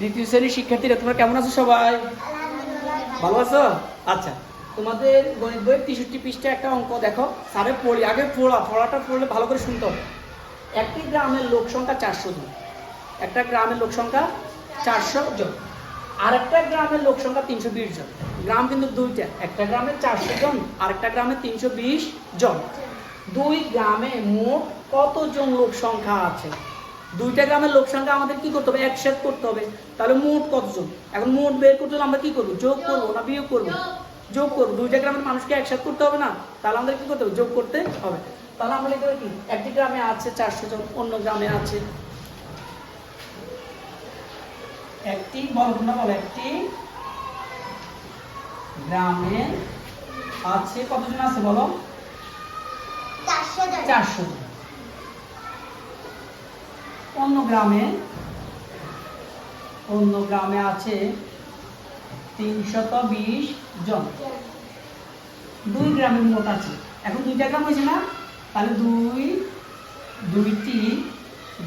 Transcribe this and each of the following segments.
দ্বিতীয় শ্রেণীর শিক্ষার্থীরা তোমরা কেমন আছো সবাই? ভালো আছো? আচ্ছা, তোমাদের গণিত বইয়ের 63 পৃষ্ঠা একটা অঙ্ক দেখো। স্যারে পড়ি, আগে পড়াটা পড়লে ভালো করে শুনতে হবে। একটি গ্রামের লোক সংখ্যা 400 জন। একটা গ্রামের লোক সংখ্যা 400 জন, আর একটা গ্রামের লোক সংখ্যা 320 জন। গ্রাম কিন্তু দুইটা, একটা গ্রামে 400 জন আর একটা গ্রামে 320 জন। দুই গ্রামে মোট কতজন লোক সংখ্যা আছে? দুইটা গ্রামের লোক সংখ্যা আমাদের কি করতে হবে? একসাথে করতে হবে। তাহলে মোট কতজন? এখন মোট বের করতে হলে আমরা কি করবো? যোগ করবো না বিয়োগ করবো? যোগ করবো। দুইটা গ্রামের মানুষকে একসাথে করতে হবে না? তাহলে আমাদের কি করতে হবে? যোগ করতে হবে। তাহলে আমরা লিখতে হবে কি, একটি গ্রামে আছে 400 জন, অন্য গ্রামে আছে একটি, বলো তোমরা বলো, একটি গ্রামে আছে কতজন আছে বলো? 400 জন। অন্য গ্রামে আছে 320 জন। দুই গ্রামের মোট আছে, এখন দুইটা গ্রাম হয়েছে না? তাহলে দুইটি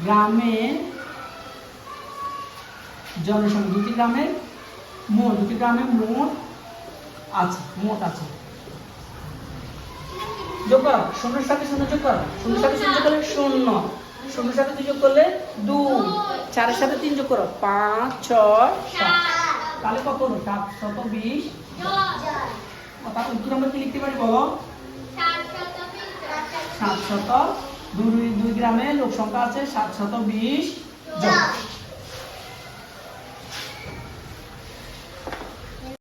গ্রামের জনসংখ্যা, দুটি গ্রামের মোট আছে। যোগ করো, শূন্যের সাথে শূন্য যোগ করো, শূন্যের সাথে শূন্য যোগ করলে শূন্য, শূন্যের সাথে 2 যোগ করলে 2, 4-এর সাথে 3 যোগ করো 5, 6, 7। তাহলে কত হলো? 720 জন। তাহলে উত্তর আমরা কি লিখতে পারি বলো? 700, দুই গ্রামে লোক সংখ্যা আছে 720 জন।